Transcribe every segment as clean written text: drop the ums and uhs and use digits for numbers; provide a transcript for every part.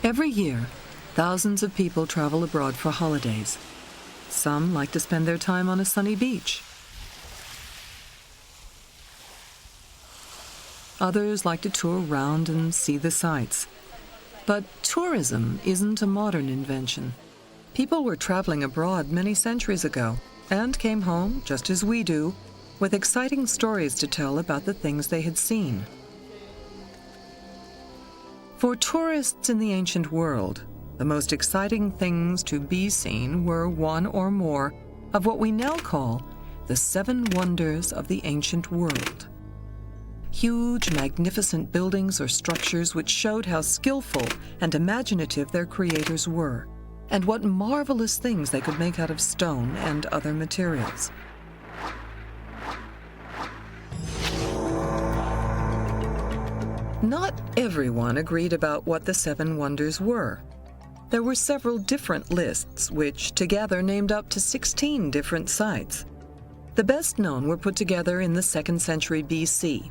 Every year, thousands of people travel abroad for holidays. Some like to spend their time on a sunny beach. Others like to tour around and see the sights. But tourism isn't a modern invention. People were traveling abroad many centuries ago and came home, just as we do, with exciting stories to tell about the things they had seen. For tourists in the ancient world, the most exciting things to be seen were one or more of what we now call the 7 wonders of the ancient world. Huge, magnificent buildings or structures which showed how skillful and imaginative their creators were, and what marvelous things they could make out of stone and other materials. Not everyone agreed about what the 7 wonders were. There were several different lists, which together named up to 16 different sites. The best known were put together in the 2nd century BC.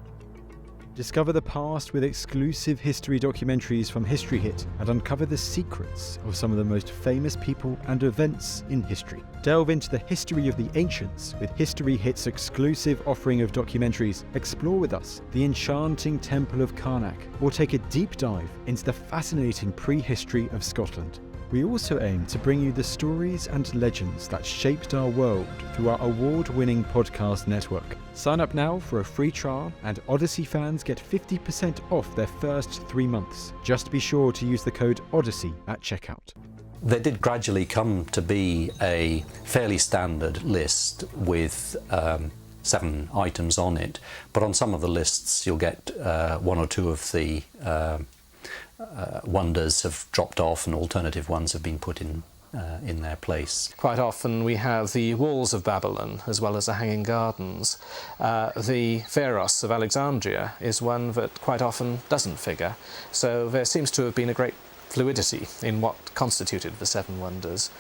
Discover the past with exclusive history documentaries from History Hit and uncover the secrets of some of the most famous people and events in history. Delve into the history of the ancients with History Hit's exclusive offering of documentaries. Explore with us the enchanting Temple of Karnak, or take a deep dive into the fascinating prehistory of Scotland. We also aim to bring you the stories and legends that shaped our world through our award-winning podcast network. Sign up now for a free trial, and Odyssey fans get 50% off their first 3 months. Just be sure to use the code Odyssey at checkout. There did gradually come to be a fairly standard list with 7 items on it, but on some of the lists you'll get 1 or 2 of the wonders have dropped off and alternative ones have been put in their place. Quite often we have the walls of Babylon as well as the Hanging Gardens. The Pharos of Alexandria is one that quite often doesn't figure, so there seems to have been a great fluidity in what constituted the 7 wonders.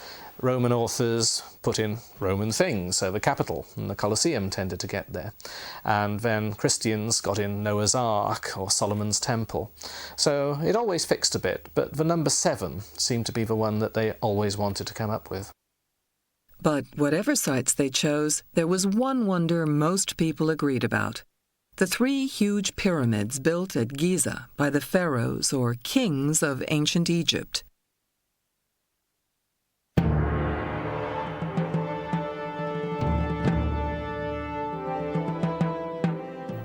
Roman authors put in Roman things, so the Capitol and the Colosseum tended to get there. And then Christians got in Noah's Ark or Solomon's Temple. So it always fixed a bit, but the number 7 seemed to be the one that they always wanted to come up with. But whatever sites they chose, there was one wonder most people agreed about: the 3 huge pyramids built at Giza by the pharaohs or kings of ancient Egypt.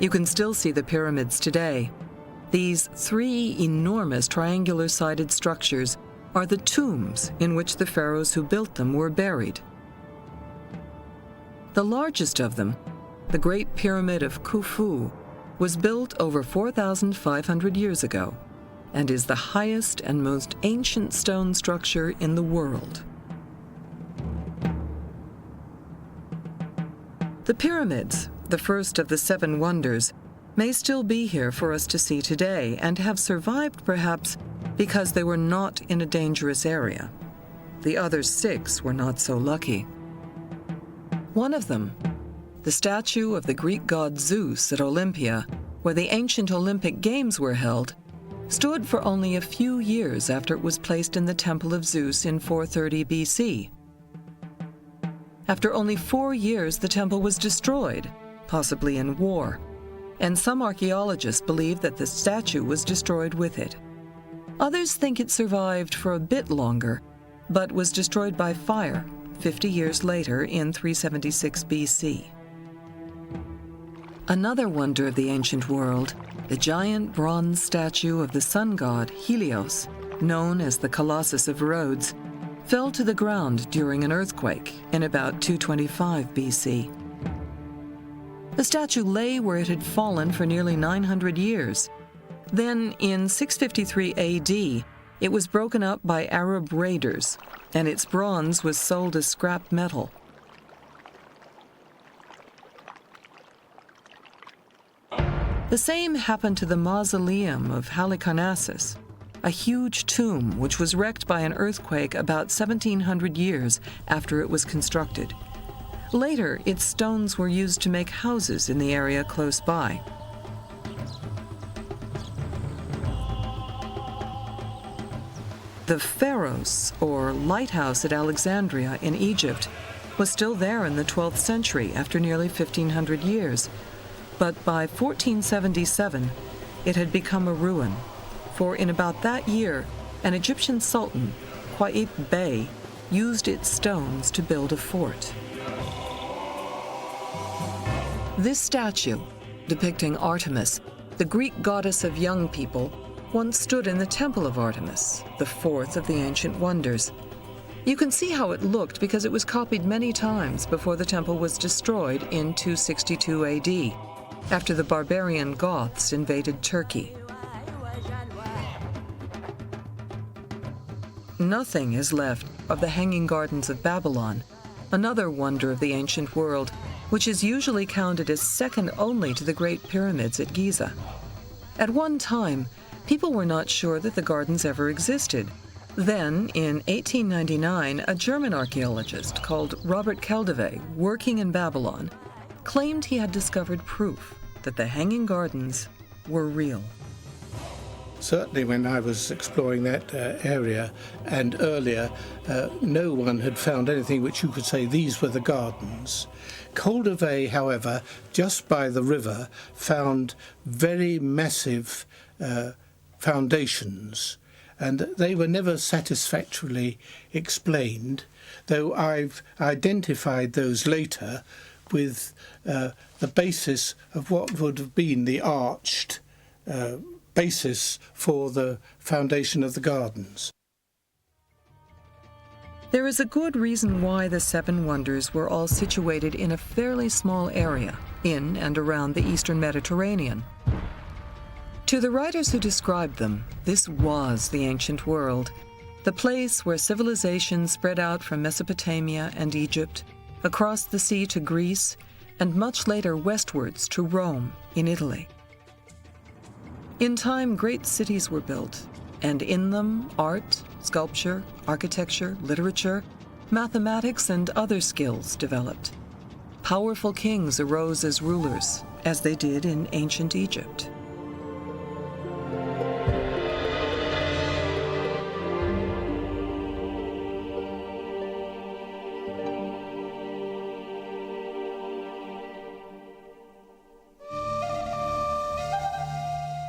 You can still see the pyramids today. These 3 enormous triangular-sided structures are the tombs in which the pharaohs who built them were buried. The largest of them, the Great Pyramid of Khufu, was built over 4,500 years ago and is the highest and most ancient stone structure in the world. The pyramids, the first of the 7 wonders, may still be here for us to see today and have survived perhaps because they were not in a dangerous area. The other 6 were not so lucky. One of them, the statue of the Greek god Zeus at Olympia, where the ancient Olympic Games were held, stood for only a few years after it was placed in the Temple of Zeus in 430 BC. After only 4 years, the temple was destroyed, possibly in war, and some archaeologists believe that the statue was destroyed with it. Others think it survived for a bit longer, but was destroyed by fire 50 years later in 376 BC. Another wonder of the ancient world, the giant bronze statue of the sun god Helios, known as the Colossus of Rhodes, fell to the ground during an earthquake in about 225 BC. The statue lay where it had fallen for nearly 900 years. Then, in 653 AD, it was broken up by Arab raiders, and its bronze was sold as scrap metal. The same happened to the Mausoleum of Halicarnassus, a huge tomb which was wrecked by an earthquake about 1,700 years after it was constructed. Later, its stones were used to make houses in the area close by. The Pharos, or lighthouse at Alexandria in Egypt, was still there in the 12th century after nearly 1,500 years. But by 1477, it had become a ruin, for in about that year, an Egyptian sultan, Qait Bey, used its stones to build a fort. This statue, depicting Artemis, the Greek goddess of young people, once stood in the Temple of Artemis, the fourth of the ancient wonders. You can see how it looked because it was copied many times before the temple was destroyed in 262 AD, after the barbarian Goths invaded Turkey. Nothing is left of the Hanging Gardens of Babylon, another wonder of the ancient world, which is usually counted as second only to the Great Pyramids at Giza. At one time, people were not sure that the gardens ever existed. Then, in 1899, a German archaeologist called Robert Keldeve, working in Babylon, claimed he had discovered proof that the Hanging Gardens were real. Certainly when I was exploring that area and earlier, no one had found anything which you could say these were the gardens. Keldeve, however, just by the river, found very massive foundations, and they were never satisfactorily explained, though I've identified those later with the basis of what would have been the arched basis for the foundation of the gardens. There is a good reason why the seven wonders were all situated in a fairly small area in and around the eastern Mediterranean. To the writers who described them, this was the ancient world, the place where civilization spread out from Mesopotamia and Egypt, across the sea to Greece, and much later westwards to Rome in Italy. In time, great cities were built, and in them art, sculpture, architecture, literature, mathematics, and other skills developed. Powerful kings arose as rulers, as they did in ancient Egypt.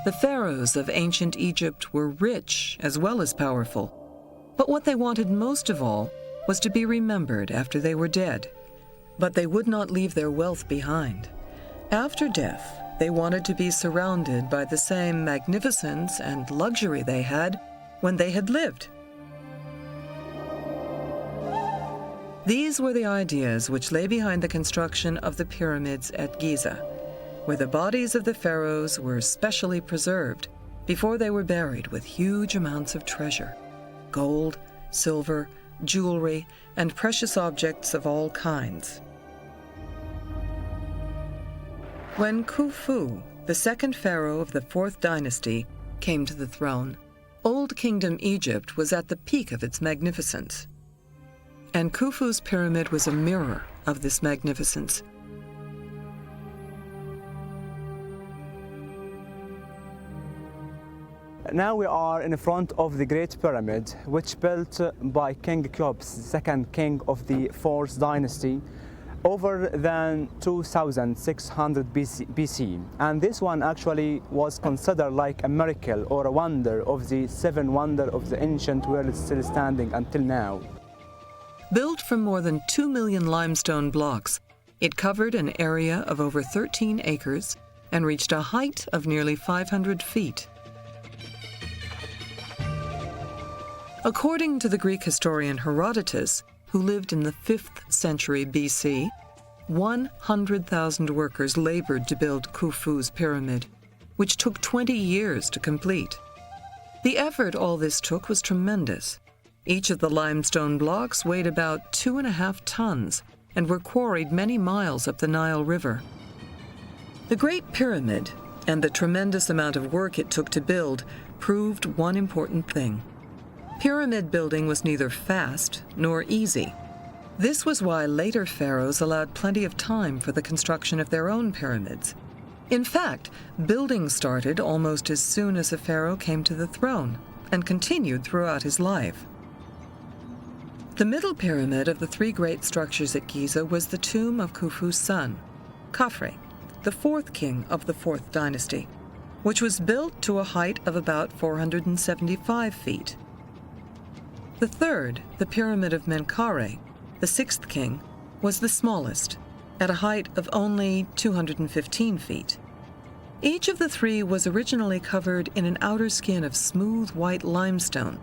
The pharaohs of ancient Egypt were rich as well as powerful, but what they wanted most of all was to be remembered after they were dead. But they would not leave their wealth behind. After death, they wanted to be surrounded by the same magnificence and luxury they had when they had lived. These were the ideas which lay behind the construction of the pyramids at Giza, where the bodies of the pharaohs were specially preserved before they were buried with huge amounts of treasure, gold, silver, jewelry, and precious objects of all kinds. When Khufu, the second pharaoh of the 4th dynasty, came to the throne, Old Kingdom Egypt was at the peak of its magnificence. And Khufu's pyramid was a mirror of this magnificence. Now we are in front of the Great Pyramid, which built by King Khopes, second king of the 4th dynasty, over than 2600 BC. And this one actually was considered like a miracle or a wonder of the 7 wonders of the ancient world still standing until now. Built from more than 2 million limestone blocks, it covered an area of over 13 acres and reached a height of nearly 500 feet. According to the Greek historian Herodotus, who lived in the 5th century BC, 100,000 workers labored to build Khufu's pyramid, which took 20 years to complete. The effort all this took was tremendous. Each of the limestone blocks weighed about 2.5 tons and were quarried many miles up the Nile River. The Great Pyramid and the tremendous amount of work it took to build proved one important thing. Pyramid building was neither fast nor easy. This was why later pharaohs allowed plenty of time for the construction of their own pyramids. In fact, building started almost as soon as a pharaoh came to the throne, and continued throughout his life. The middle pyramid of the three great structures at Giza was the tomb of Khufu's son, Khafre, the fourth king of the fourth dynasty, which was built to a height of about 475 feet. The third, the pyramid of Menkaure, the sixth king, was the smallest, at a height of only 215 feet. Each of the three was originally covered in an outer skin of smooth white limestone,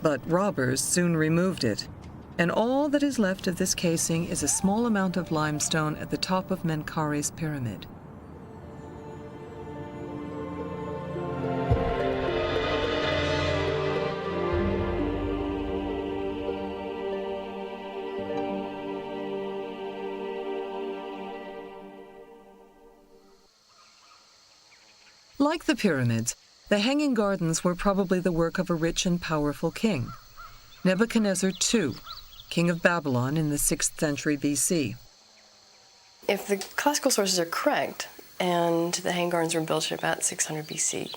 but robbers soon removed it, and all that is left of this casing is a small amount of limestone at the top of Menkaure's pyramid. Like the pyramids, the Hanging Gardens were probably the work of a rich and powerful king, Nebuchadnezzar II, king of Babylon in the 6th century BC. If the classical sources are correct, and the Hanging Gardens were built at about 600 BC,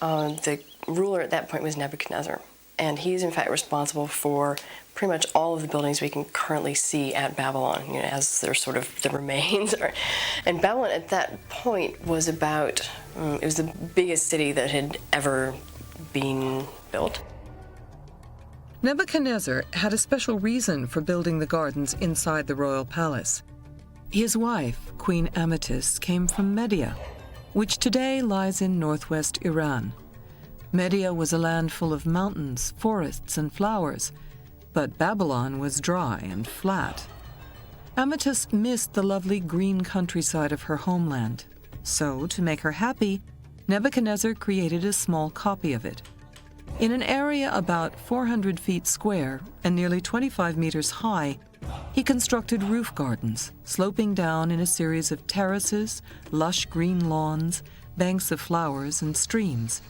the ruler at that point was Nebuchadnezzar, and he's in fact responsible for pretty much all of the buildings we can currently see at Babylon, as they're sort of the remains. And Babylon at that point was about, it was the biggest city that had ever been built. Nebuchadnezzar had a special reason for building the gardens inside the royal palace. His wife, Queen Amethyst, came from Media, which today lies in northwest Iran. Media was a land full of mountains, forests, and flowers, but Babylon was dry and flat. Amethyst missed the lovely green countryside of her homeland, so to make her happy, Nebuchadnezzar created a small copy of it. In an area about 400 feet square and nearly 25 meters high, he constructed roof gardens, sloping down in a series of terraces, lush green lawns, banks of flowers, and streams,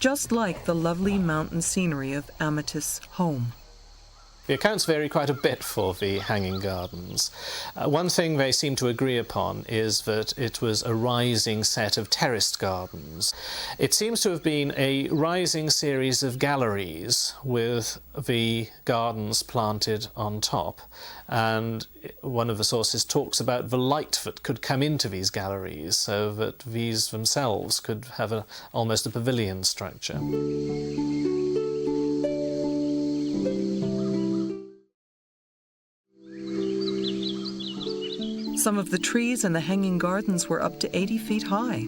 just like the lovely mountain scenery of Amethyst's home. The accounts vary quite a bit for the Hanging Gardens. One thing they seem to agree upon is that it was a rising set of terraced gardens. It seems to have been a rising series of galleries with the gardens planted on top. And one of the sources talks about the light that could come into these galleries so that these themselves could have almost a pavilion structure. Some of the trees in the Hanging Gardens were up to 80 feet high.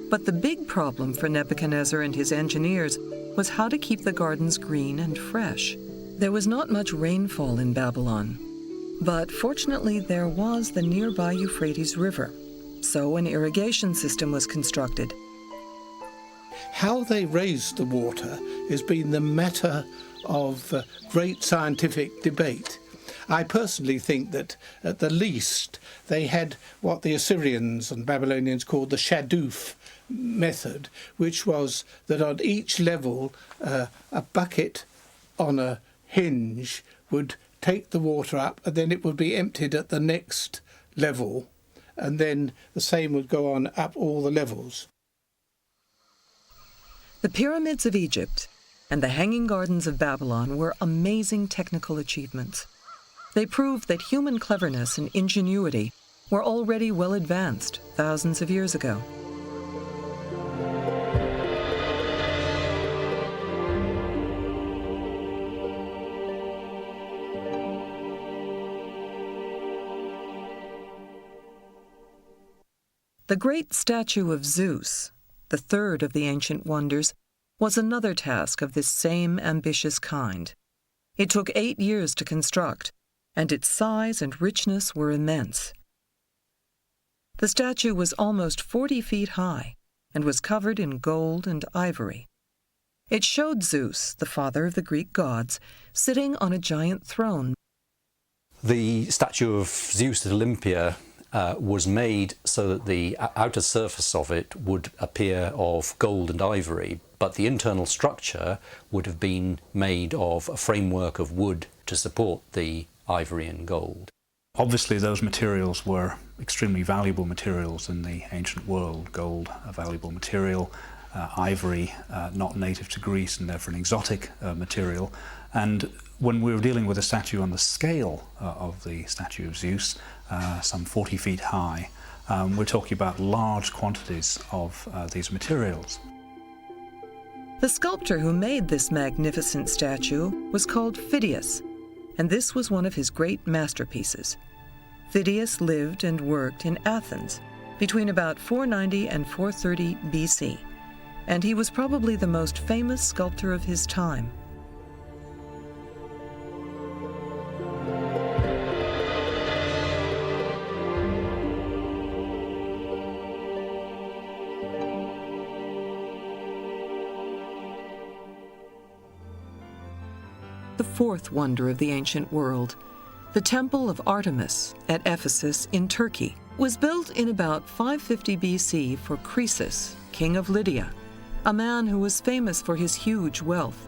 But the big problem for Nebuchadnezzar and his engineers was how to keep the gardens green and fresh. There was not much rainfall in Babylon, but fortunately there was the nearby Euphrates River, so an irrigation system was constructed. How they raised the water has been the matter of great scientific debate. I personally think that at the least they had what the Assyrians and Babylonians called the shadoof method, which was that on each level a bucket on a hinge would take the water up and then it would be emptied at the next level, and then the same would go on up all the levels. The pyramids of Egypt and the Hanging Gardens of Babylon were amazing technical achievements. They proved that human cleverness and ingenuity were already well advanced thousands of years ago. The great statue of Zeus, the third of the ancient wonders, was another task of this same ambitious kind. It took 8 years to construct, and its size and richness were immense. The statue was almost 40 feet high and was covered in gold and ivory. It showed Zeus, the father of the Greek gods, sitting on a giant throne. The statue of Zeus at Olympia was made so that the outer surface of it would appear of gold and ivory, but the internal structure would have been made of a framework of wood to support the ivory and gold. Obviously those materials were extremely valuable materials in the ancient world. Gold, a valuable material, ivory, not native to Greece and therefore an exotic material. And when we were dealing with a statue on the scale of the statue of Zeus, some 40 feet high, we're talking about large quantities of these materials. The sculptor who made this magnificent statue was called Phidias, and this was one of his great masterpieces. Phidias lived and worked in Athens between about 490 and 430 BC, and he was probably the most famous sculptor of his time. The fourth wonder of the ancient world, the Temple of Artemis at Ephesus in Turkey, was built in about 550 BC for Croesus, king of Lydia, a man who was famous for his huge wealth.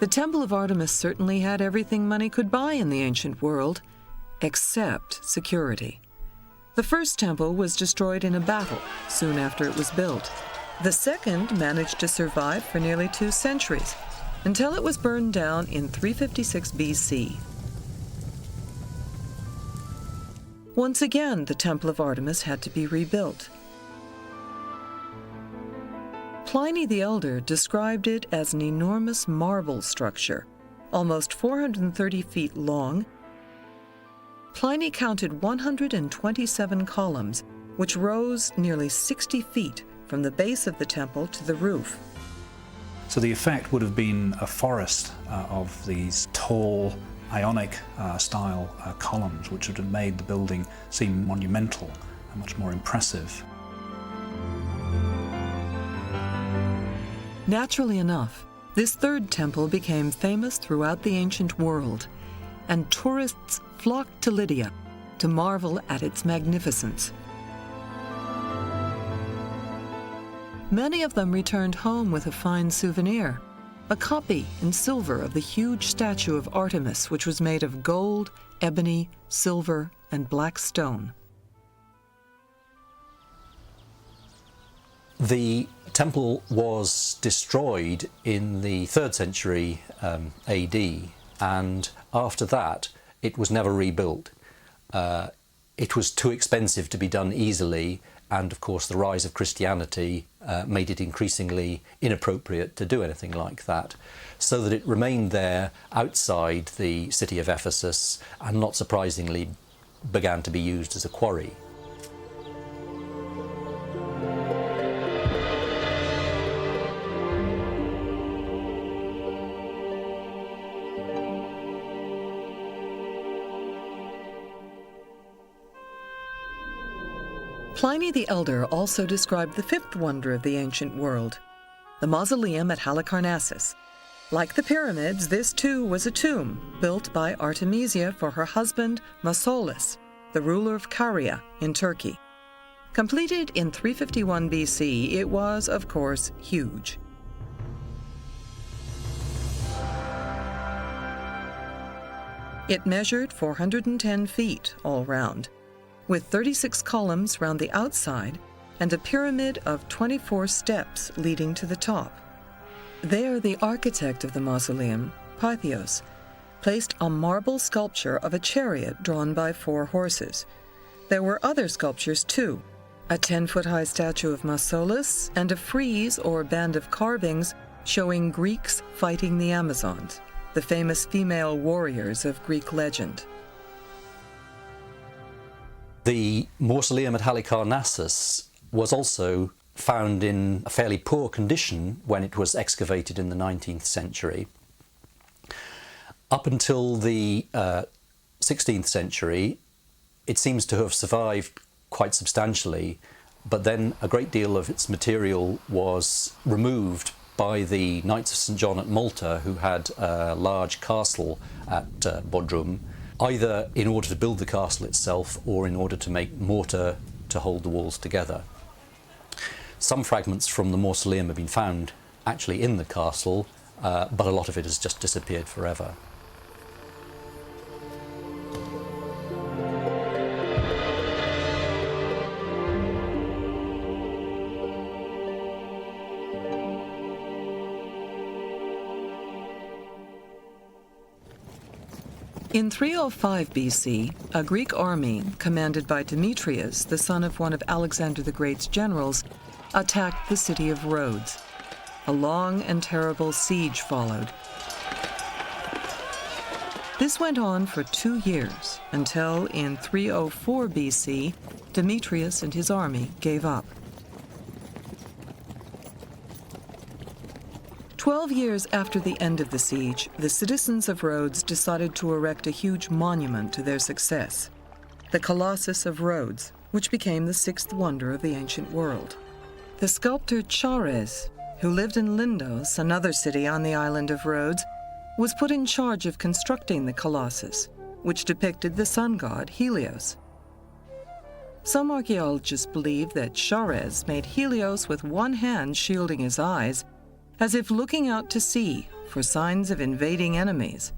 The Temple of Artemis certainly had everything money could buy in the ancient world, except security. The first temple was destroyed in a battle soon after it was built. The second managed to survive for nearly 2 centuries, until it was burned down in 356 BC. Once again, the Temple of Artemis had to be rebuilt. Pliny the Elder described it as an enormous marble structure, almost 430 feet long. Pliny counted 127 columns, which rose nearly 60 feet from the base of the temple to the roof. So the effect would have been a forest of these tall, Ionic style columns, which would have made the building seem monumental and much more impressive. Naturally enough, this third temple became famous throughout the ancient world, and tourists flocked to Lydia to marvel at its magnificence. Many of them returned home with a fine souvenir, a copy in silver of the huge statue of Artemis, which was made of gold, ebony, silver, and black stone. The temple was destroyed in the 3rd century AD, and after that it was never rebuilt. It was too expensive to be done easily, and of course the rise of Christianity made it increasingly inappropriate to do anything like that, so that it remained there outside the city of Ephesus, and not surprisingly began to be used as a quarry. Pliny the Elder also described the fifth wonder of the ancient world, the Mausoleum at Halicarnassus. Like the pyramids, this too was a tomb built by Artemisia for her husband Mausolus, the ruler of Caria in Turkey. Completed in 351 BC, it was, of course, huge. It measured 410 feet all round, with 36 columns round the outside and a pyramid of 24 steps leading to the top. There, the architect of the mausoleum, Pythios, placed a marble sculpture of a chariot drawn by 4 horses. There were other sculptures too, a 10-foot-high statue of Mausolus and a frieze or band of carvings showing Greeks fighting the Amazons, the famous female warriors of Greek legend. The Mausoleum at Halicarnassus was also found in a fairly poor condition when it was excavated in the 19th century. Up until the 16th century, it seems to have survived quite substantially, but then a great deal of its material was removed by the Knights of St. John at Malta, who had a large castle at Bodrum, either in order to build the castle itself or in order to make mortar to hold the walls together. Some fragments from the mausoleum have been found actually in the castle, but a lot of it has just disappeared forever. In 305 BC, a Greek army, commanded by Demetrius, the son of one of Alexander the Great's generals, attacked the city of Rhodes. A long and terrible siege followed. This went on for 2 years, until in 304 BC, Demetrius and his army gave up. 12 years after the end of the siege, the citizens of Rhodes decided to erect a huge monument to their success, the Colossus of Rhodes, which became the 6th wonder of the ancient world. The sculptor Chares, who lived in Lindos, another city on the island of Rhodes, was put in charge of constructing the Colossus, which depicted the sun god Helios. Some archaeologists believe that Chares made Helios with one hand shielding his eyes, as if looking out to sea for signs of invading enemies.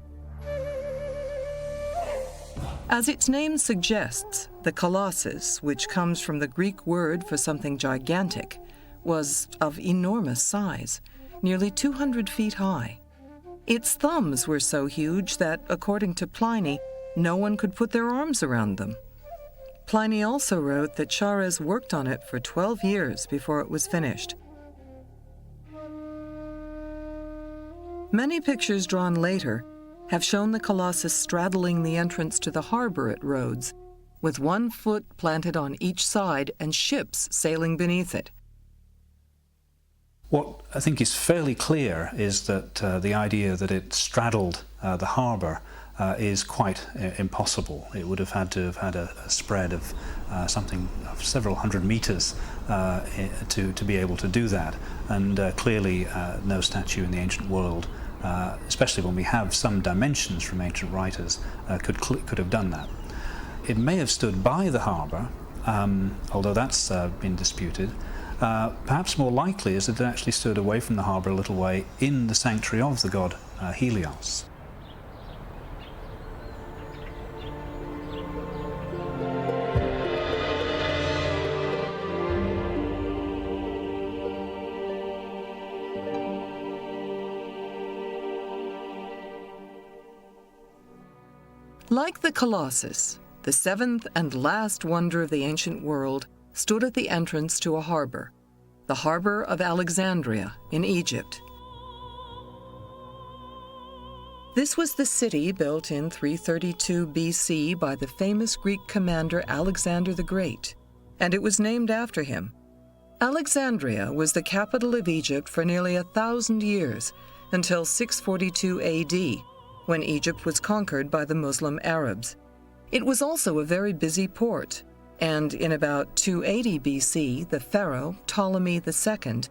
As its name suggests, the Colossus, which comes from the Greek word for something gigantic, was of enormous size, nearly 200 feet high. Its thumbs were so huge that, according to Pliny, no one could put their arms around them. Pliny also wrote that Chares worked on it for 12 years before it was finished. Many pictures drawn later have shown the Colossus straddling the entrance to the harbor at Rhodes, with 1 foot planted on each side and ships sailing beneath it. What I think is fairly clear is that the idea that it straddled the harbour is quite impossible. It would have had to have had a spread of something of several hundred metres to be able to do that, and clearly no statue in the ancient world, especially when we have some dimensions from ancient writers, could have done that. It may have stood by the harbour, although that's been disputed. Perhaps more likely is that it actually stood away from the harbour a little way in the sanctuary of the god Helios. Like the Colossus, the 7th and last wonder of the ancient world stood at the entrance to a harbor, the harbor of Alexandria in Egypt. This was the city built in 332 BC by the famous Greek commander Alexander the Great, and it was named after him. Alexandria was the capital of Egypt for nearly 1,000 years, until 642 AD, when Egypt was conquered by the Muslim Arabs. It was also a very busy port, and in about 280 BC, the pharaoh, Ptolemy II,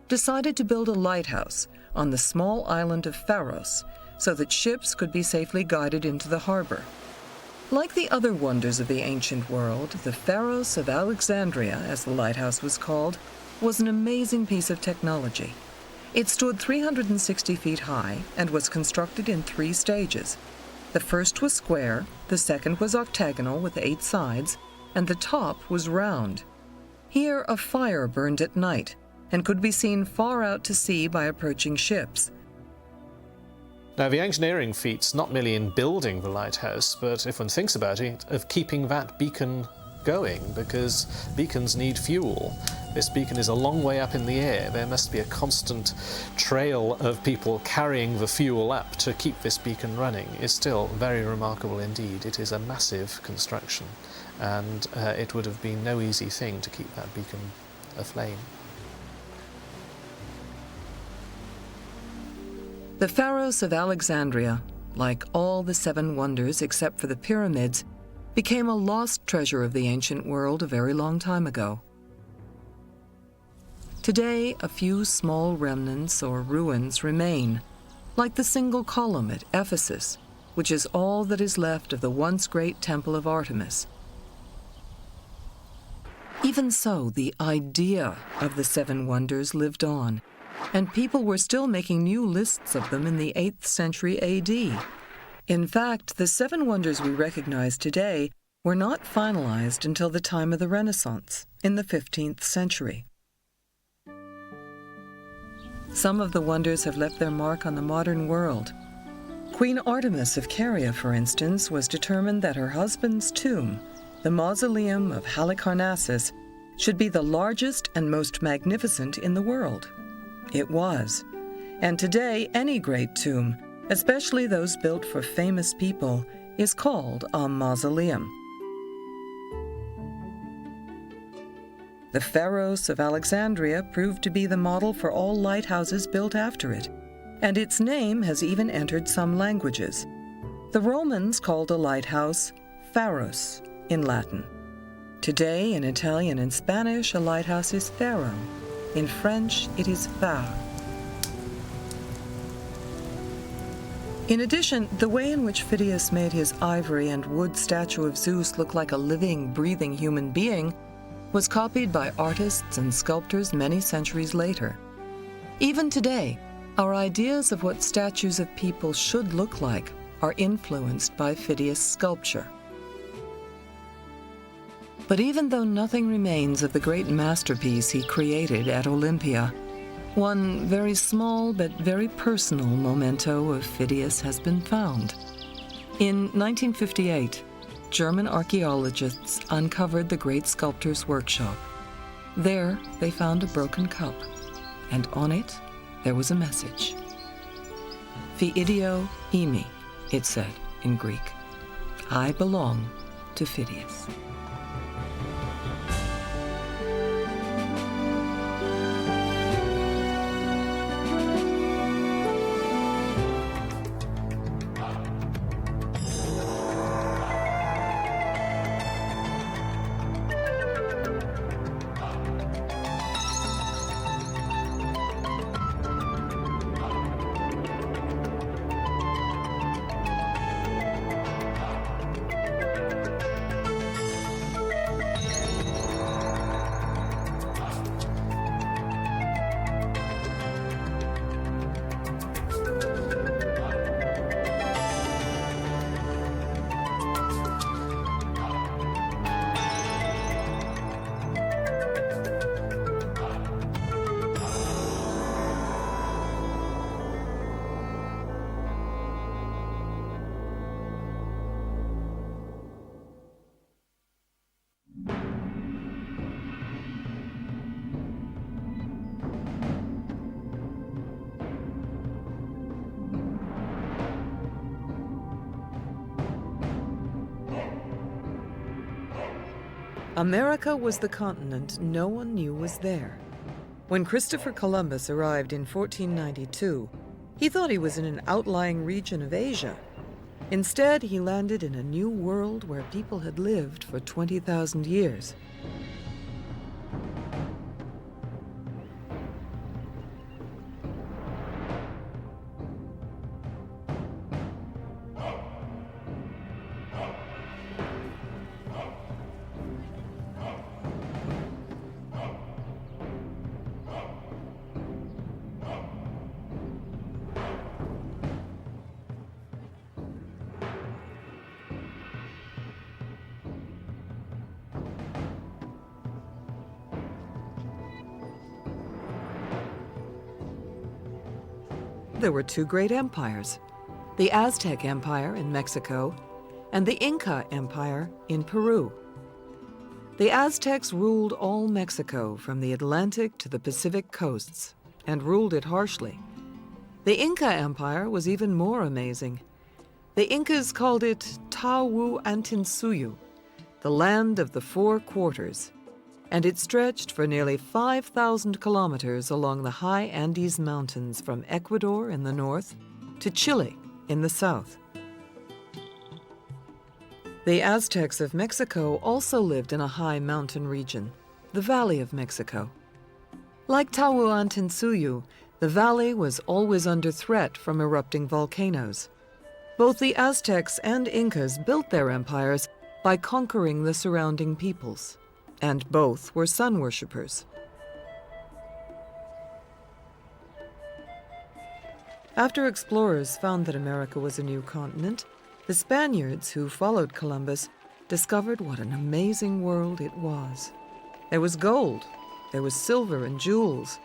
decided to build a lighthouse on the small island of Pharos so that ships could be safely guided into the harbor. Like the other wonders of the ancient world, the Pharos of Alexandria, as the lighthouse was called, was an amazing piece of technology. It stood 360 feet high and was constructed in 3 stages. The first was square, the second was octagonal with 8 sides, and the top was round. Here a fire burned at night and could be seen far out to sea by approaching ships. Now, the engineering feat's not merely in building the lighthouse, but if one thinks about it, of keeping that beacon going, because beacons need fuel. This beacon is a long way up in the air. There must be a constant trail of people carrying the fuel up to keep this beacon running. It's still very remarkable indeed. It is a massive construction, and it would have been no easy thing to keep that beacon aflame. The Pharos of Alexandria, like all the 7 wonders except for the pyramids, became a lost treasure of the ancient world a very long time ago. Today, a few small remnants or ruins remain, like the single column at Ephesus, which is all that is left of the once great temple of Artemis. Even so, the idea of the 7 wonders lived on, and people were still making new lists of them in the 8th century AD. In fact, the 7 wonders we recognize today were not finalized until the time of the Renaissance, in the 15th century. Some of the wonders have left their mark on the modern world. Queen Artemis of Caria, for instance, was determined that her husband's tomb, the Mausoleum of Halicarnassus, should be the largest and most magnificent in the world. It was. And today, any great tomb, especially those built for famous people, is called a mausoleum. The Pharos of Alexandria proved to be the model for all lighthouses built after it, and its name has even entered some languages. The Romans called a lighthouse Pharos in Latin. Today, in Italian and Spanish, a lighthouse is Faro. In French, it is phare. In addition, the way in which Phidias made his ivory and wood statue of Zeus look like a living, breathing human being was copied by artists and sculptors many centuries later. Even today, our ideas of what statues of people should look like are influenced by Phidias' sculpture. But even though nothing remains of the great masterpiece he created at Olympia, one very small but very personal memento of Phidias has been found. In 1958, German archaeologists uncovered the great sculptor's workshop. There, they found a broken cup, and on it, there was a message. Phiidio imi, it said in Greek. I belong to Phidias. America was the continent no one knew was there. When Christopher Columbus arrived in 1492, he thought he was in an outlying region of Asia. Instead, he landed in a new world where people had lived for 20,000 years. There were two great empires, the Aztec Empire in Mexico and the Inca Empire in Peru. The Aztecs ruled all Mexico from the Atlantic to the Pacific coasts and ruled it harshly. The Inca Empire was even more amazing. The Incas called it Tahuantinsuyu, the land of the four quarters, and it stretched for nearly 5,000 kilometers along the high Andes Mountains from Ecuador in the north to Chile in the south. The Aztecs of Mexico also lived in a high mountain region, the Valley of Mexico. Like Tahuantinsuyu, the valley was always under threat from erupting volcanoes. Both the Aztecs and Incas built their empires by conquering the surrounding peoples, and both were sun worshippers. After explorers found that America was a new continent, the Spaniards who followed Columbus discovered what an amazing world it was. There was gold, there was silver and jewels,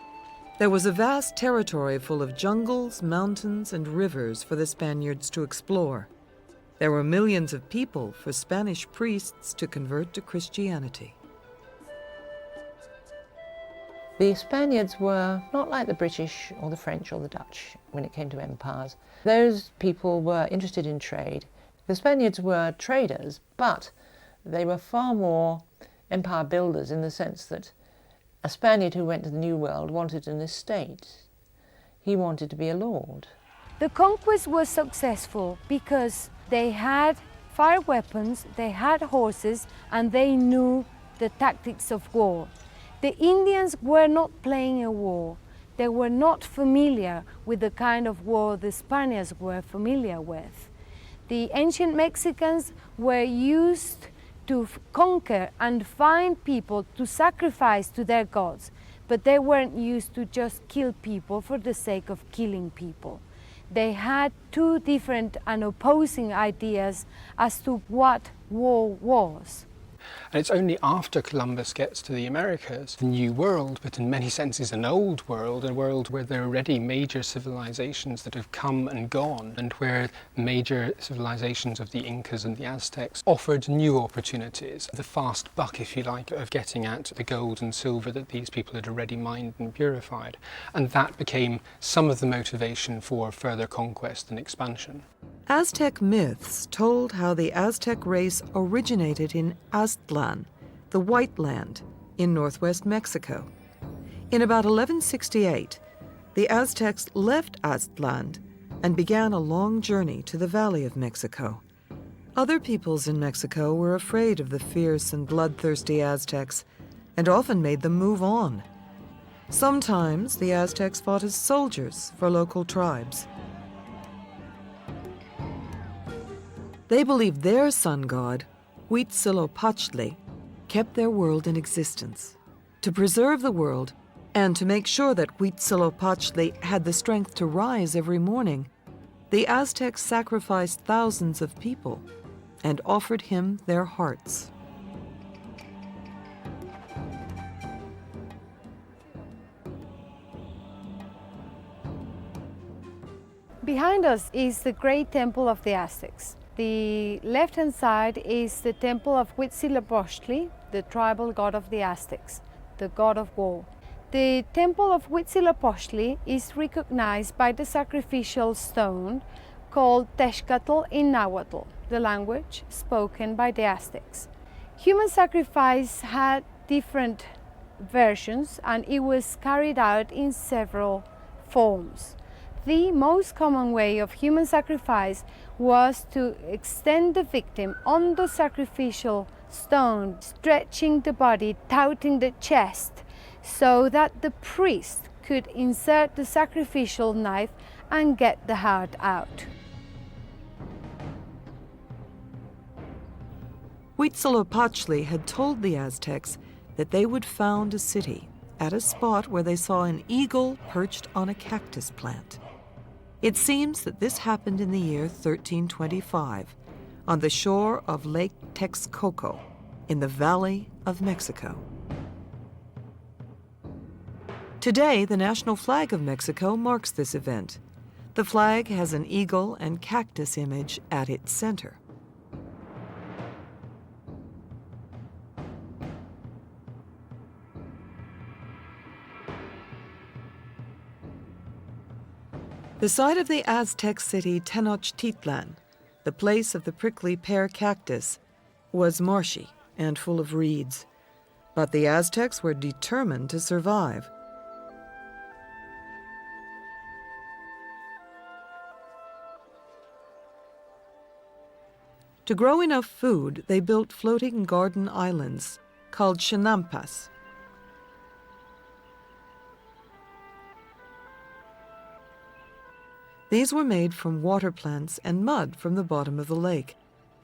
There was a vast territory full of jungles, mountains, and rivers for the Spaniards to explore. There were millions of people for Spanish priests to convert to Christianity. The Spaniards were not like the British or the French or the Dutch when it came to empires. Those people were interested in trade. The Spaniards were traders, but they were far more empire builders in the sense that a Spaniard who went to the New World wanted an estate. He wanted to be a lord. The conquest was successful because they had fire weapons, they had horses, and they knew the tactics of war. The Indians were not playing a war. They were not familiar with the kind of war the Spaniards were familiar with. The ancient Mexicans were used to conquer and find people to sacrifice to their gods, but they weren't used to just kill people for the sake of killing people. They had two different and opposing ideas as to what war was. And it's only after Columbus gets to the Americas, the New World, but in many senses an old world, a world where there are already major civilizations that have come and gone, and where major civilizations of the Incas and the Aztecs offered new opportunities, the fast buck, if you like, of getting at the gold and silver that these people had already mined and purified. And that became some of the motivation for further conquest and expansion. Aztec myths told how the Aztec race originated in Aztlan, the White Land, in northwest Mexico. In about 1168, the Aztecs left Aztlan and began a long journey to the Valley of Mexico. Other peoples in Mexico were afraid of the fierce and bloodthirsty Aztecs and often made them move on. Sometimes the Aztecs fought as soldiers for local tribes. They believed their sun god, Huitzilopochtli, kept their world in existence. To preserve the world, and to make sure that Huitzilopochtli had the strength to rise every morning, the Aztecs sacrificed thousands of people and offered him their hearts. Behind us is the great temple of the Aztecs. The left-hand side is the temple of Huitzilopochtli, the tribal god of the Aztecs, the god of war. The temple of Huitzilopochtli is recognized by the sacrificial stone called Texcatl in Nahuatl, the language spoken by the Aztecs. Human sacrifice had different versions and it was carried out in several forms. The most common way of human sacrifice was to extend the victim on the sacrificial stone, stretching the body, touting the chest, so that the priest could insert the sacrificial knife and get the heart out. Huitzilopochtli had told the Aztecs that they would found a city at a spot where they saw an eagle perched on a cactus plant. It seems that this happened in the year 1325 on the shore of Lake Texcoco in the Valley of Mexico. Today, the national flag of Mexico marks this event. The flag has an eagle and cactus image at its center. The site of the Aztec city Tenochtitlan, the place of the prickly pear cactus, was marshy and full of reeds. But the Aztecs were determined to survive. To grow enough food, they built floating garden islands called chinampas. These were made from water plants and mud from the bottom of the lake,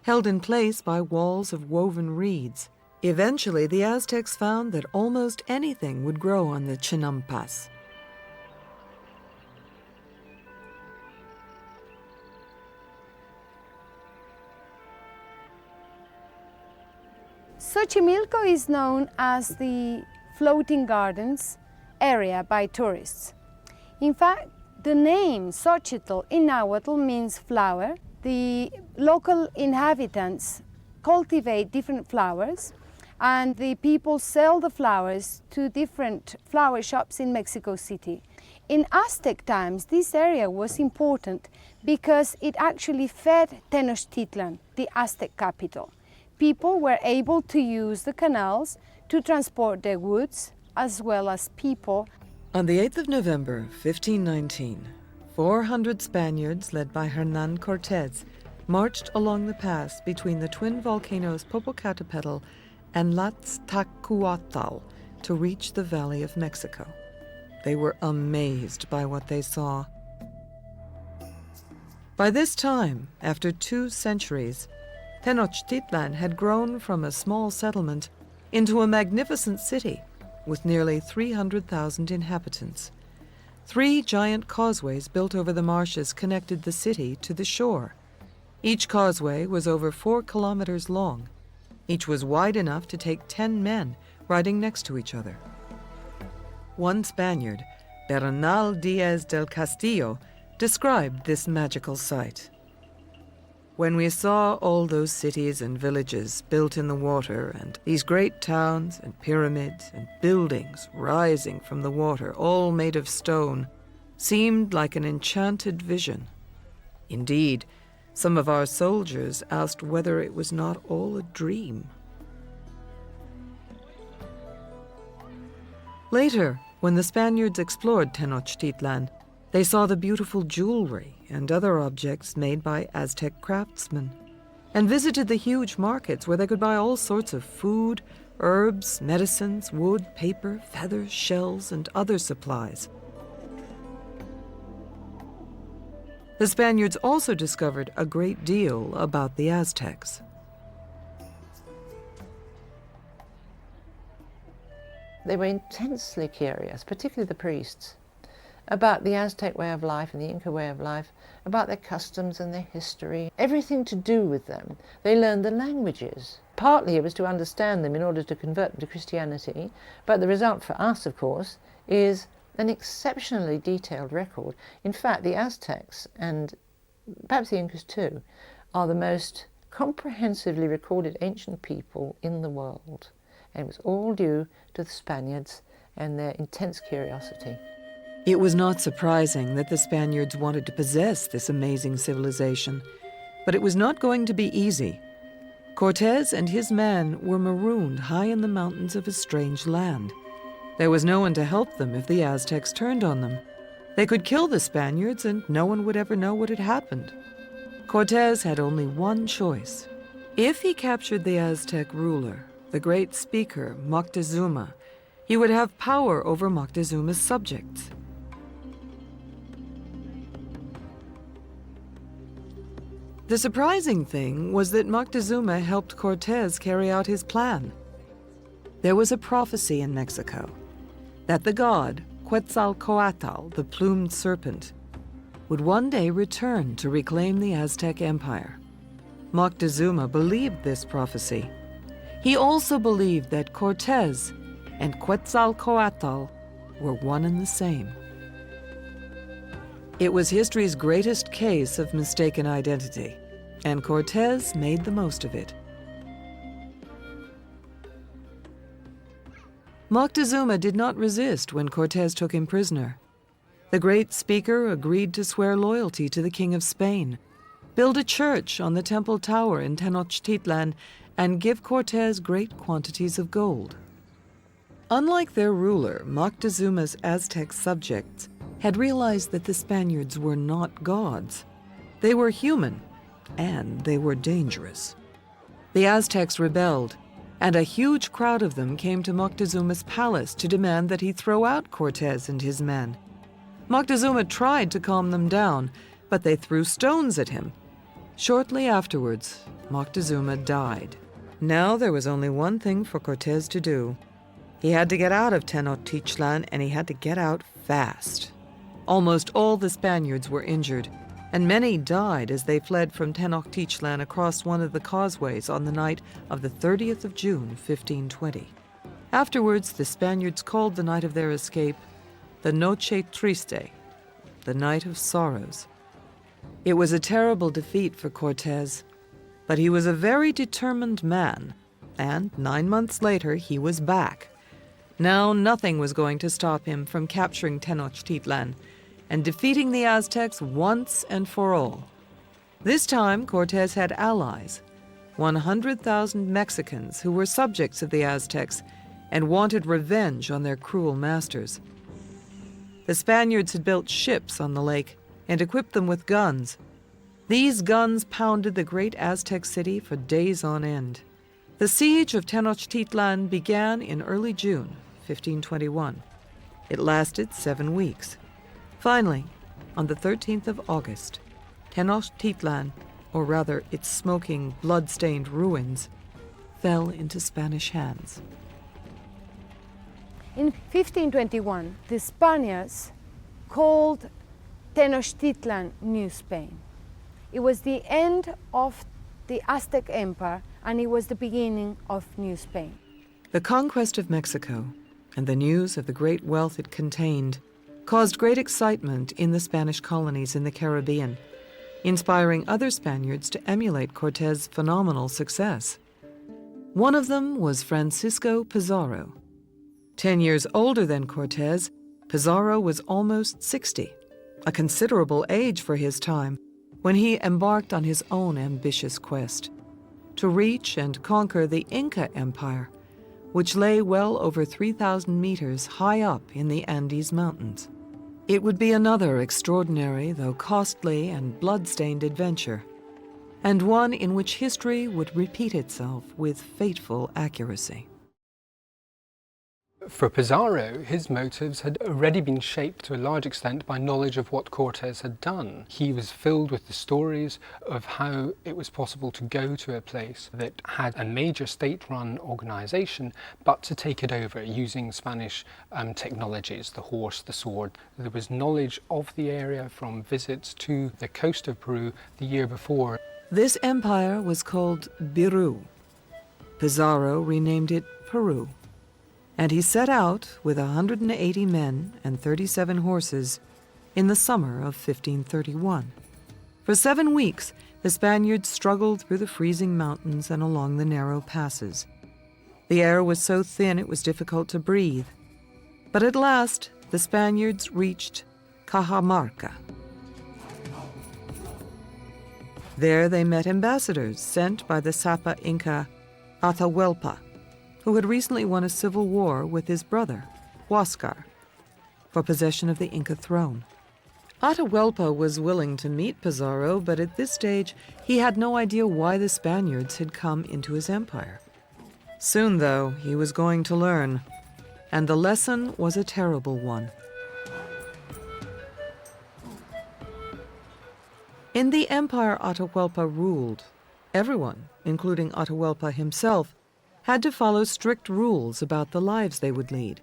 held in place by walls of woven reeds. Eventually, the Aztecs found that almost anything would grow on the chinampas. Xochimilco is known as the floating gardens. area by tourists. In fact, the name Xochitl in Nahuatl means flower. The local inhabitants cultivate different flowers, and the people sell the flowers to different flower shops in Mexico City. In Aztec times, this area was important because it actually fed Tenochtitlan, the Aztec capital. People were able to use the canals to transport their goods as well as people. On the 8th of November, 1519, 400 Spaniards led by Hernan Cortez marched along the pass between the twin volcanoes Popocatépetl and Tlaxtacuatl to reach the Valley of Mexico. They were amazed by what they saw. By this time, after 2 centuries, Tenochtitlan had grown from a small settlement into a magnificent city with nearly 300,000 inhabitants. 3 giant causeways built over the marshes connected the city to the shore. Each causeway was over 4 kilometers long. Each was wide enough to take 10 men riding next to each other. One Spaniard, Bernal Diaz del Castillo, described this magical sight. When we saw all those cities and villages built in the water, and these great towns and pyramids and buildings rising from the water, all made of stone, seemed like an enchanted vision. Indeed, some of our soldiers asked whether it was not all a dream. Later, when the Spaniards explored Tenochtitlan, they saw the beautiful jewelry and other objects made by Aztec craftsmen, and visited the huge markets where they could buy all sorts of food, herbs, medicines, wood, paper, feathers, shells, and other supplies. The Spaniards also discovered a great deal about the Aztecs. They were intensely curious, particularly the priests, about the Aztec way of life and the Inca way of life, about their customs and their history, everything to do with them. They learned the languages. Partly it was to understand them in order to convert them to Christianity, but the result for us, of course, is an exceptionally detailed record. In fact, the Aztecs, and perhaps the Incas too, are the most comprehensively recorded ancient people in the world. And it was all due to the Spaniards and their intense curiosity. It was not surprising that the Spaniards wanted to possess this amazing civilization, but it was not going to be easy. Cortez and his men were marooned high in the mountains of a strange land. There was no one to help them if the Aztecs turned on them. They could kill the Spaniards and no one would ever know what had happened. Cortez had only one choice. If he captured the Aztec ruler, the great speaker, Moctezuma, he would have power over Moctezuma's subjects. The surprising thing was that Moctezuma helped Cortez carry out his plan. There was a prophecy in Mexico that the god, Quetzalcoatl, the plumed serpent, would one day return to reclaim the Aztec Empire. Moctezuma believed this prophecy. He also believed that Cortez and Quetzalcoatl were one and the same. It was history's greatest case of mistaken identity, and Cortez made the most of it. Moctezuma did not resist when Cortez took him prisoner. The great speaker agreed to swear loyalty to the King of Spain, build a church on the Temple Tower in Tenochtitlan, and give Cortez great quantities of gold. Unlike their ruler, Moctezuma's Aztec subjects had realized that the Spaniards were not gods. They were human, and they were dangerous. The Aztecs rebelled, and a huge crowd of them came to Moctezuma's palace to demand that he throw out Cortez and his men. Moctezuma tried to calm them down, but they threw stones at him. Shortly afterwards, Moctezuma died. Now there was only one thing for Cortez to do. He had to get out of Tenochtitlan, and he had to get out fast. Almost all the Spaniards were injured, and many died as they fled from Tenochtitlan across one of the causeways on the night of the 30th of June, 1520. Afterwards, the Spaniards called the night of their escape the Noche Triste, the Night of Sorrows. It was a terrible defeat for Cortez, but he was a very determined man, and 9 months later he was back. Now nothing was going to stop him from capturing Tenochtitlan and defeating the Aztecs once and for all. This time Cortez had allies, 100,000 Mexicans who were subjects of the Aztecs and wanted revenge on their cruel masters. The Spaniards had built ships on the lake and equipped them with guns. These guns pounded the great Aztec city for days on end. The siege of Tenochtitlan began in early June, 1521. It lasted 7 weeks. Finally, on the 13th of August, Tenochtitlan, or rather its smoking, blood-stained ruins, fell into Spanish hands. In 1521, the Spaniards called Tenochtitlan New Spain. It was the end of the Aztec Empire, and it was the beginning of New Spain. The conquest of Mexico and the news of the great wealth it contained caused great excitement in the Spanish colonies in the Caribbean, inspiring other Spaniards to emulate Cortez's phenomenal success. One of them was Francisco Pizarro. 10 years older than Cortez, Pizarro was almost 60, a considerable age for his time, when he embarked on his own ambitious quest to reach and conquer the Inca Empire, which lay well over 3,000 meters high up in the Andes Mountains. It would be another extraordinary, though costly and blood-stained adventure, and one in which history would repeat itself with fateful accuracy. For Pizarro, his motives had already been shaped to a large extent by knowledge of what Cortez had done. He was filled with the stories of how it was possible to go to a place that had a major state-run organization, but to take it over using Spanish technologies, the horse, the sword. There was knowledge of the area from visits to the coast of Peru the year before. This empire was called Biru. Pizarro renamed it Peru, and he set out with 180 men and 37 horses in the summer of 1531. For 7 weeks, the Spaniards struggled through the freezing mountains and along the narrow passes. The air was so thin it was difficult to breathe. But at last, the Spaniards reached Cajamarca. There they met ambassadors sent by the Sapa Inca Atahualpa, who had recently won a civil war with his brother, Huáscar, for possession of the Inca throne. Atahualpa was willing to meet Pizarro, but at this stage he had no idea why the Spaniards had come into his empire. Soon, though, he was going to learn, and the lesson was a terrible one. In the empire Atahualpa ruled, everyone, including Atahualpa himself, had to follow strict rules about the lives they would lead.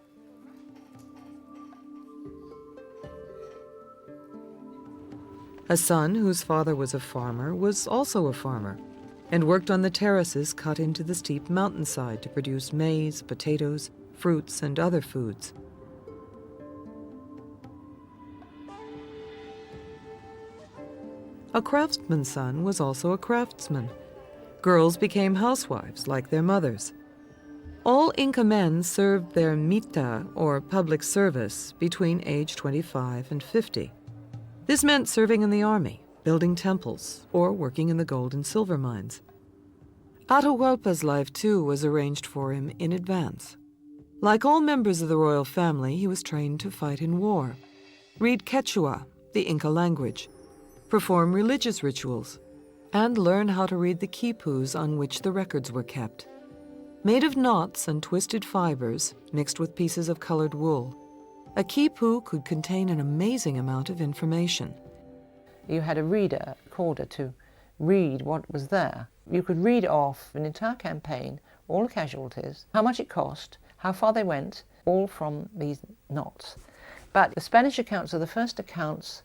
A son whose father was a farmer was also a farmer and worked on the terraces cut into the steep mountainside to produce maize, potatoes, fruits, and other foods. A craftsman's son was also a craftsman. Girls became housewives like their mothers. All Inca men served their mita, or public service, between age 25 and 50. This meant serving in the army, building temples, or working in the gold and silver mines. Atahualpa's life, too, was arranged for him in advance. Like all members of the royal family, he was trained to fight in war, read Quechua, the Inca language, perform religious rituals, and learn how to read the quipus on which the records were kept. Made of knots and twisted fibers mixed with pieces of colored wool, a quipu could contain an amazing amount of information. You had a reader, recorder, to read what was there. You could read off an entire campaign, all the casualties, how much it cost, how far they went, all from these knots. But the Spanish accounts are the first accounts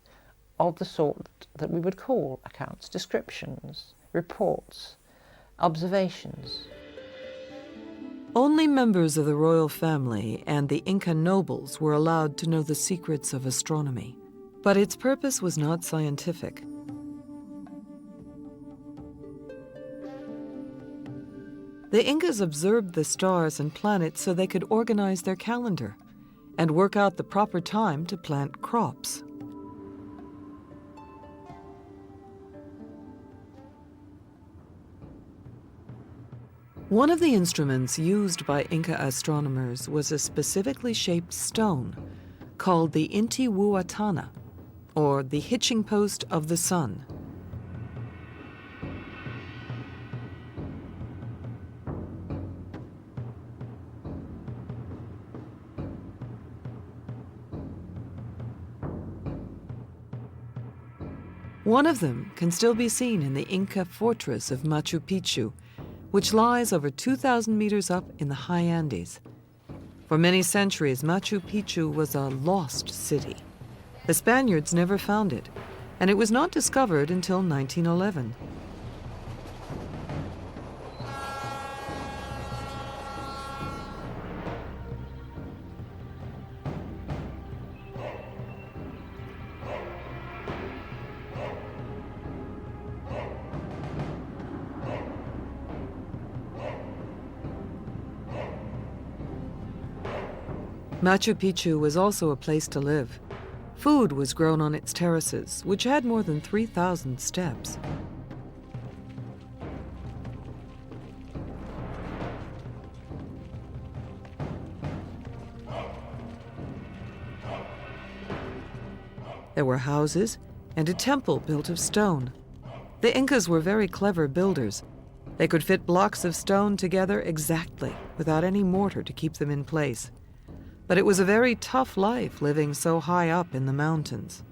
of the sort that we would call accounts, descriptions, reports, observations. Only members of the royal family and the Inca nobles were allowed to know the secrets of astronomy, but its purpose was not scientific. The Incas observed the stars and planets so they could organize their calendar and work out the proper time to plant crops. One of the instruments used by Inca astronomers was a specifically shaped stone called the Intihuatana, or the hitching post of the sun. One of them can still be seen in the Inca fortress of Machu Picchu, which lies over 2,000 meters up in the high Andes. For many centuries, Machu Picchu was a lost city. The Spaniards never found it, and it was not discovered until 1911. Machu Picchu was also a place to live. Food was grown on its terraces, which had more than 3,000 steps. There were houses and a temple built of stone. The Incas were very clever builders. They could fit blocks of stone together exactly, without any mortar to keep them in place. But it was a very tough life living so high up in the mountains.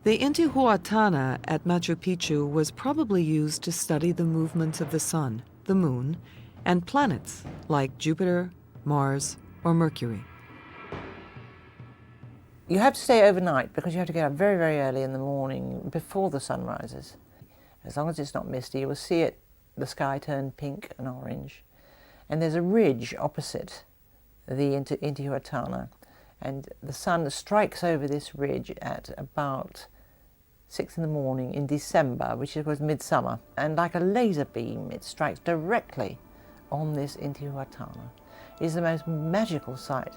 The Intihuatana at Machu Picchu was probably used to study the movements of the sun, the moon, and planets like Jupiter, Mars, or Mercury. You have to stay overnight because you have to get up very, very early in the morning before the sun rises. As long as it's not misty, you will see it, the sky turn pink and orange. And there's a ridge opposite the Intihuatana, and the sun strikes over this ridge at about 6 in the morning in December, which was midsummer, and like a laser beam it strikes directly on this Intihuatana. It is the most magical sight.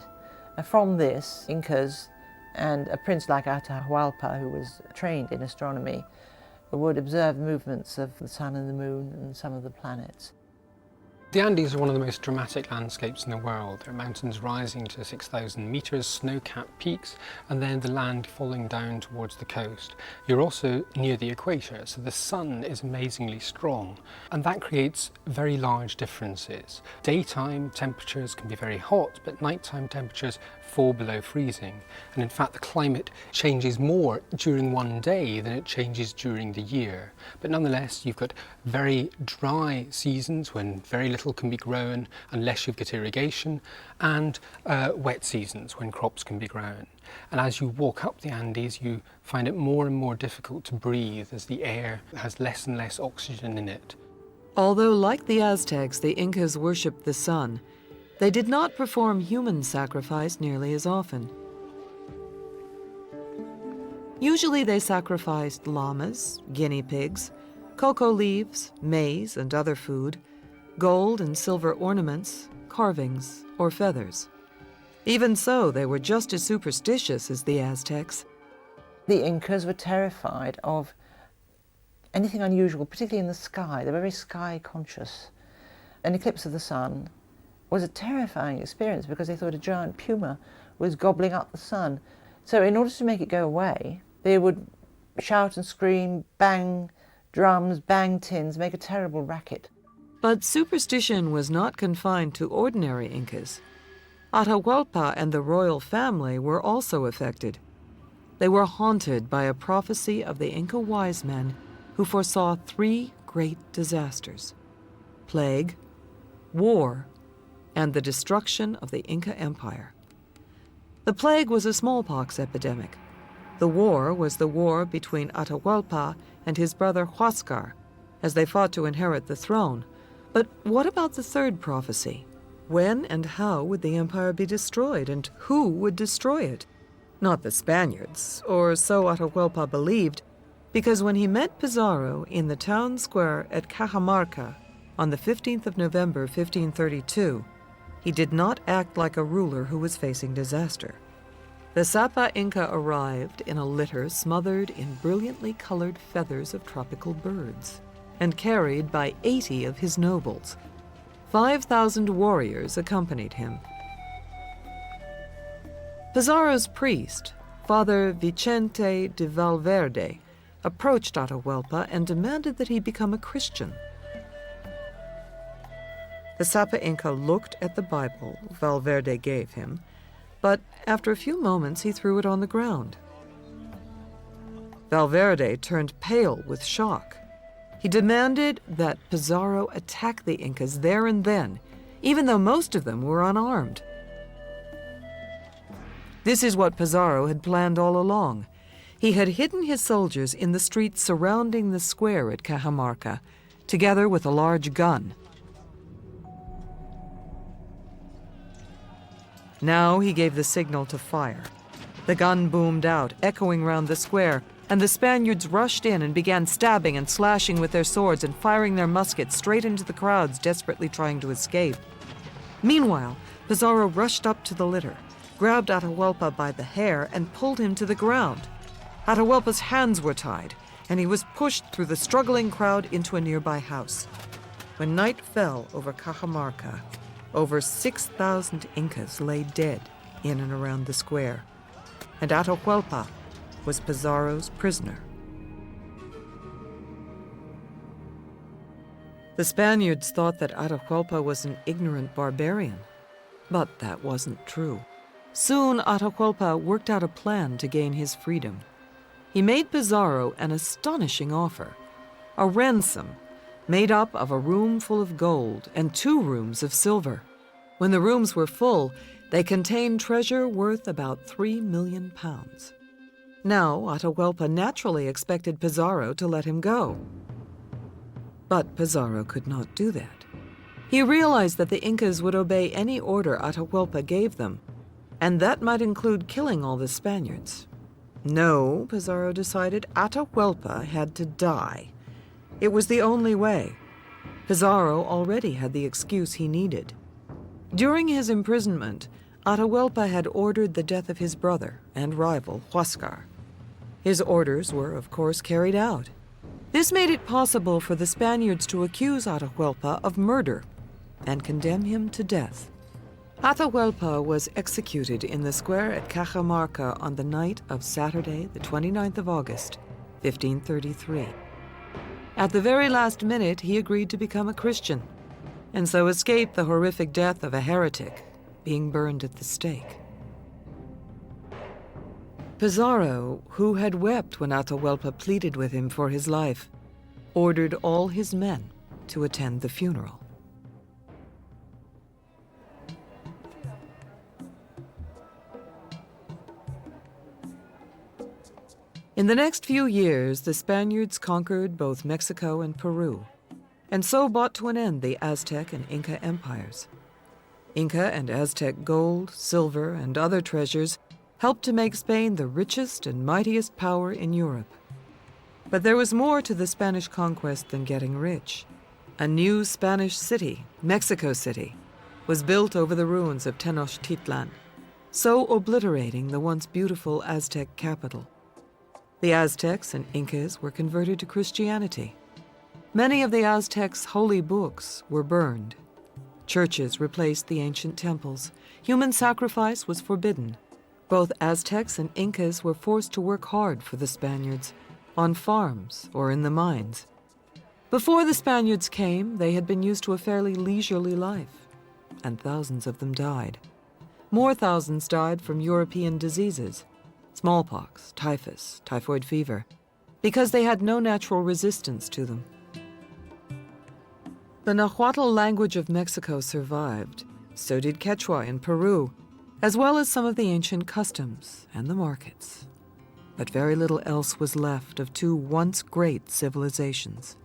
And from this, Incas and a prince like Atahualpa, who was trained in astronomy, would observe the movements of the sun and the moon and some of the planets. The Andes are one of the most dramatic landscapes in the world. There are mountains rising to 6,000 metres, snow-capped peaks, and then the land falling down towards the coast. You're also near the equator, so the sun is amazingly strong, and that creates very large differences. Daytime temperatures can be very hot, but nighttime temperatures fall below freezing. And in fact, the climate changes more during one day than it changes during the year. But nonetheless, you've got very dry seasons when very little can be grown unless you've got irrigation, and wet seasons when crops can be grown. And as you walk up the Andes, you find it more and more difficult to breathe as the air has less and less oxygen in it. Although, like the Aztecs, the Incas worshipped the sun, they did not perform human sacrifice nearly as often. Usually they sacrificed llamas, guinea pigs, cocoa leaves, maize and other food, gold and silver ornaments, carvings, or feathers. Even so, they were just as superstitious as the Aztecs. The Incas were terrified of anything unusual, particularly in the sky. They were very sky conscious. An eclipse of the sun was a terrifying experience because they thought a giant puma was gobbling up the sun. So in order to make it go away, they would shout and scream, bang drums, bang tins, make a terrible racket. But superstition was not confined to ordinary Incas. Atahualpa and the royal family were also affected. They were haunted by a prophecy of the Inca wise men who foresaw 3 great disasters: plague, war, and the destruction of the Inca Empire. The plague was a smallpox epidemic. The war was the war between Atahualpa and his brother Huáscar, as they fought to inherit the throne. But what about the third prophecy, When and how would the empire be destroyed, and who would destroy it? Not the Spaniards, or so Atahualpa believed, because when he met Pizarro in the town square at Cajamarca on the 15th of November, 1532, he did not act like a ruler who was facing disaster. The Sapa Inca arrived in a litter smothered in brilliantly colored feathers of tropical birds, and carried by 80 of his nobles. 5,000 warriors accompanied him. Pizarro's priest, Father Vicente de Valverde, approached Atahualpa and demanded that he become a Christian. The Sapa Inca looked at the Bible Valverde gave him, but after a few moments he threw it on the ground. Valverde turned pale with shock. He demanded that Pizarro attack the Incas there and then, even though most of them were unarmed. This is what Pizarro had planned all along. He had hidden his soldiers in the streets surrounding the square at Cajamarca, together with a large gun. Now he gave the signal to fire. The gun boomed out, echoing round the square, and the Spaniards rushed in and began stabbing and slashing with their swords and firing their muskets straight into the crowds desperately trying to escape. Meanwhile, Pizarro rushed up to the litter, grabbed Atahualpa by the hair, and pulled him to the ground. Atahualpa's hands were tied, and he was pushed through the struggling crowd into a nearby house. When night fell over Cajamarca, over 6,000 Incas lay dead in and around the square, and Atahualpa was Pizarro's prisoner. The Spaniards thought that Atahualpa was an ignorant barbarian, but that wasn't true. Soon Atahualpa worked out a plan to gain his freedom. He made Pizarro an astonishing offer, a ransom made up of a room full of gold and 2 rooms of silver. When the rooms were full, they contained treasure worth about 3 million pounds. Now, Atahualpa naturally expected Pizarro to let him go. But Pizarro could not do that. He realized that the Incas would obey any order Atahualpa gave them, and that might include killing all the Spaniards. No, Pizarro decided, Atahualpa had to die. It was the only way. Pizarro already had the excuse he needed. During his imprisonment, Atahualpa had ordered the death of his brother and rival, Huáscar. His orders were, of course, carried out. This made it possible for the Spaniards to accuse Atahualpa of murder and condemn him to death. Atahualpa was executed in the square at Cajamarca on the night of Saturday, the 29th of August, 1533. At the very last minute, he agreed to become a Christian, and so escaped the horrific death of a heretic, being burned at the stake. Pizarro, who had wept when Atahualpa pleaded with him for his life, ordered all his men to attend the funeral. In the next few years, the Spaniards conquered both Mexico and Peru, and so brought to an end the Aztec and Inca empires. Inca and Aztec gold, silver, and other treasures helped to make Spain the richest and mightiest power in Europe. But there was more to the Spanish conquest than getting rich. A new Spanish city, Mexico City, was built over the ruins of Tenochtitlan, so obliterating the once beautiful Aztec capital. The Aztecs and Incas were converted to Christianity. Many of the Aztecs' holy books were burned. Churches replaced the ancient temples. Human sacrifice was forbidden. Both Aztecs and Incas were forced to work hard for the Spaniards, on farms or in the mines. Before the Spaniards came, they had been used to a fairly leisurely life, and thousands of them died. More thousands died from European diseases, smallpox, typhus, typhoid fever, because they had no natural resistance to them. The Nahuatl language of Mexico survived. So did Quechua in Peru, as well as some of the ancient customs and the markets. But very little else was left of 2 once great civilizations.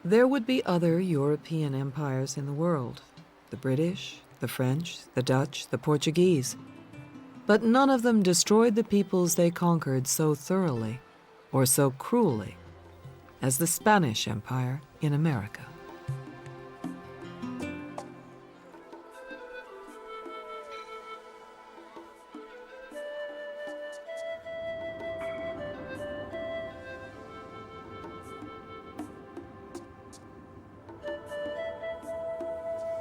There would be other European empires in the world, the British, the French, the Dutch, the Portuguese, but none of them destroyed the peoples they conquered so thoroughly or so cruelly as the Spanish Empire in America.